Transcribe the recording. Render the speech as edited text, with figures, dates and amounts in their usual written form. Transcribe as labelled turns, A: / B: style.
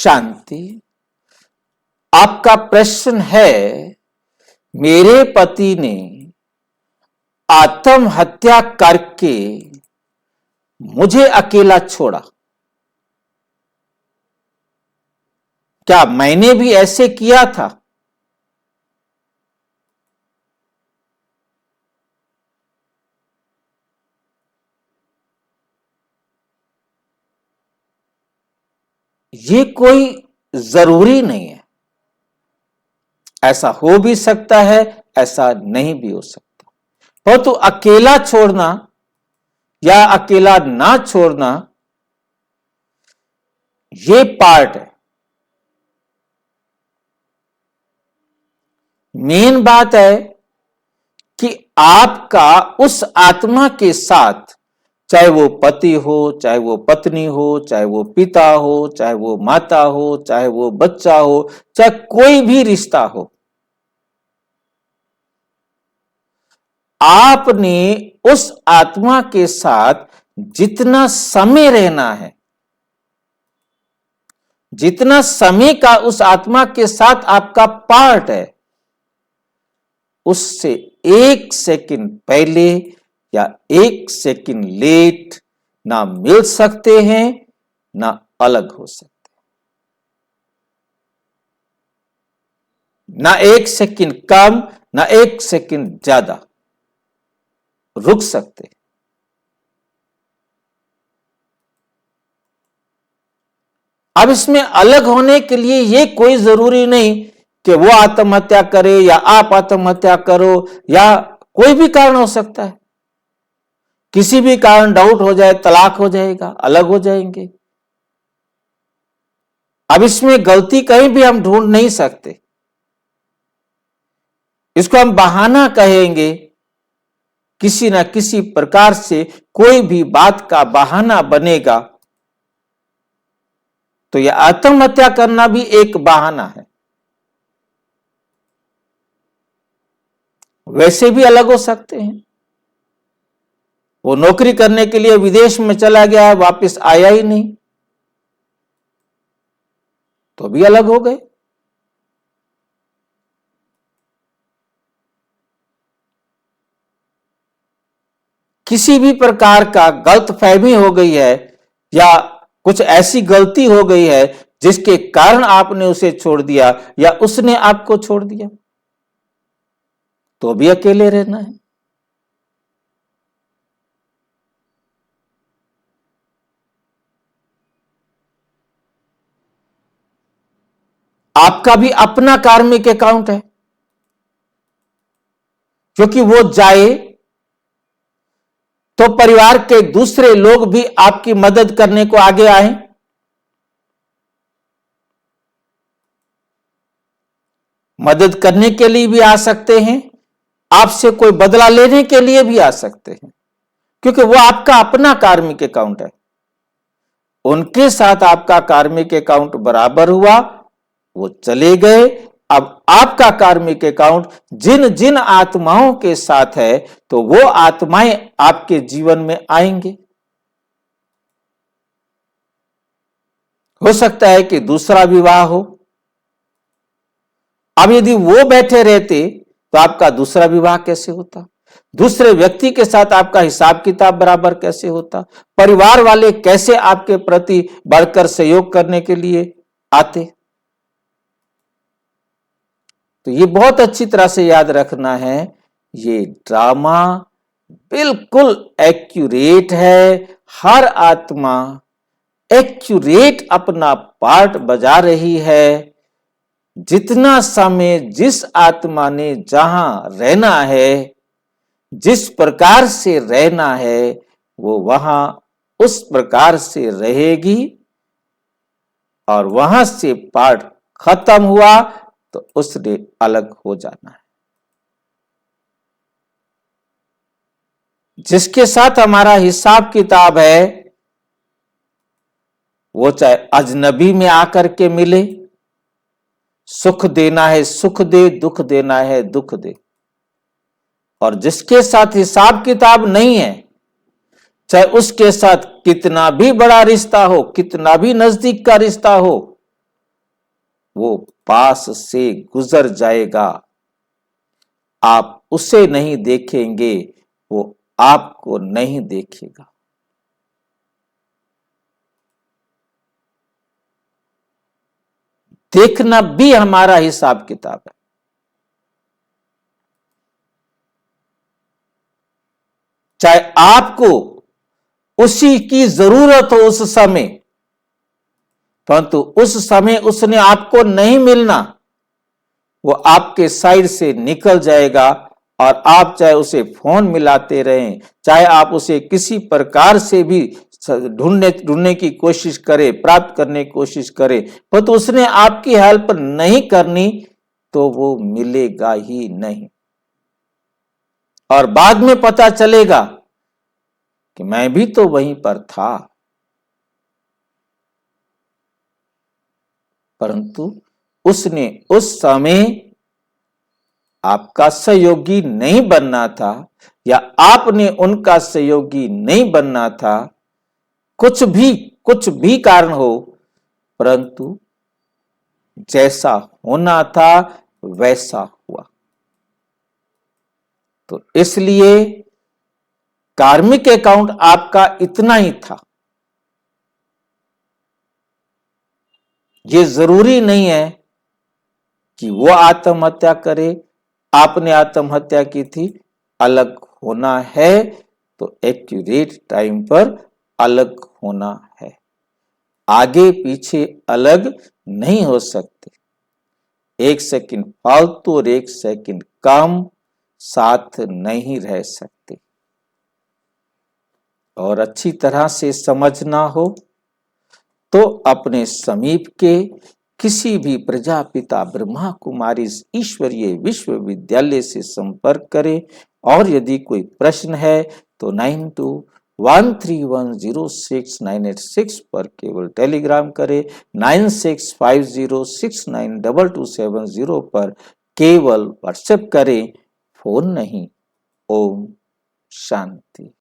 A: शांति। आपका प्रश्न है, मेरे पति ने आत्महत्या करके मुझे अकेला छोड़ा, क्या मैंने भी ऐसे किया था? ये कोई जरूरी नहीं है, ऐसा हो भी सकता है, ऐसा नहीं भी हो सकता। परंतु अकेला छोड़ना या अकेला ना छोड़ना, ये पार्ट है। मेन बात है कि आपका उस आत्मा के साथ, चाहे वो पति हो, चाहे वो पत्नी हो, चाहे वो पिता हो, चाहे वो माता हो, चाहे वो बच्चा हो, चाहे कोई भी रिश्ता हो, आपने उस आत्मा के साथ जितना समय रहना है, जितना समय का उस आत्मा के साथ आपका पार्ट है, उससे 1 सेकंड पहले या 1 सेकंड लेट ना मिल सकते हैं, ना अलग हो सकते, ना 1 सेकंड कम, ना 1 सेकंड ज्यादा रुक सकते। अब इसमें अलग होने के लिए यह कोई जरूरी नहीं कि वो आत्महत्या करे या आप आत्महत्या करो, या कोई भी कारण हो सकता है। किसी भी कारण डाउट हो जाए, तलाक हो जाएगा, अलग हो जाएंगे। अब इसमें गलती कहीं भी हम ढूंढ नहीं सकते, इसको हम बहाना कहेंगे। किसी ना किसी प्रकार से कोई भी बात का बहाना बनेगा, तो यह आत्महत्या करना भी एक बहाना है। वैसे भी अलग हो सकते हैं। वो नौकरी करने के लिए विदेश में चला गया, वापस आया ही नहीं, तो भी अलग हो गए। किसी भी प्रकार का गलतफहमी हो गई है या कुछ ऐसी गलती हो गई है जिसके कारण आपने उसे छोड़ दिया या उसने आपको छोड़ दिया, तो भी अकेले रहना है। आपका भी अपना कार्मिक अकाउंट है, क्योंकि वो जाए तो परिवार के दूसरे लोग भी आपकी मदद करने को आगे आए। मदद करने के लिए भी आ सकते हैं, आपसे कोई बदला लेने के लिए भी आ सकते हैं, क्योंकि वो आपका अपना कार्मिक अकाउंट है। उनके साथ आपका कार्मिक अकाउंट बराबर हुआ, वो चले गए। अब आपका कार्मिक अकाउंट जिन जिन आत्माओं के साथ है, तो वो आत्माएं आपके जीवन में आएंगे। हो सकता है कि दूसरा विवाह हो। अब यदि वो बैठे रहते तो आपका दूसरा विवाह कैसे होता? दूसरे व्यक्ति के साथ आपका हिसाब किताब बराबर कैसे होता? परिवार वाले कैसे आपके प्रति बढ़कर सहयोग करने के लिए आते? तो ये बहुत अच्छी तरह से याद रखना है, ये ड्रामा बिल्कुल एक्यूरेट है। हर आत्मा एक्यूरेट अपना पार्ट बजा रही है। जितना समय जिस आत्मा ने जहां रहना है, जिस प्रकार से रहना है, वो वहां उस प्रकार से रहेगी। और वहां से पार्ट खत्म हुआ तो उसने अलग हो जाना है। जिसके साथ हमारा हिसाब किताब है, वो चाहे अजनबी में आकर के मिले, सुख देना है सुख दे, दुख देना है दुख दे। और जिसके साथ हिसाब किताब नहीं है, चाहे उसके साथ कितना भी बड़ा रिश्ता हो, कितना भी नजदीक का रिश्ता हो, वो पास से गुजर जाएगा। आप उसे नहीं देखेंगे, वो आपको नहीं देखेगा। देखना भी हमारा हिसाब किताब है। चाहे आपको उसी की जरूरत हो उस समय, परंतु उस समय उसने आपको नहीं मिलना, वो आपके साइड से निकल जाएगा। और आप चाहे उसे फोन मिलाते रहें, चाहे आप उसे किसी प्रकार से भी ढूंढने की कोशिश करें, प्राप्त करने की कोशिश करें, परंतु उसने आपकी हेल्प नहीं करनी, तो वो मिलेगा ही नहीं। और बाद में पता चलेगा कि मैं भी तो वहीं पर था, परंतु उसने उस समय आपका सहयोगी नहीं बनना था, या आपने उनका सहयोगी नहीं बनना था। कुछ भी कारण हो, परंतु जैसा होना था वैसा हुआ। तो इसलिए कार्मिक अकाउंट आपका इतना ही था। ये जरूरी नहीं है कि वो आत्महत्या करे, आपने आत्महत्या की थी। अलग होना है तो एक्यूरेट टाइम पर अलग होना है, आगे पीछे अलग नहीं हो सकते। 1 सेकंड फालतू और 1 सेकंड कम साथ नहीं रह सकते। और अच्छी तरह से समझना हो तो अपने समीप के किसी भी प्रजापिता ब्रह्मा कुमारी ईश्वरीय विश्वविद्यालय से संपर्क करें। और यदि कोई प्रश्न है तो 9213106986 पर केवल टेलीग्राम करें। 9650692270 पर केवल व्हाट्सएप करें, फोन नहीं। ओम शांति।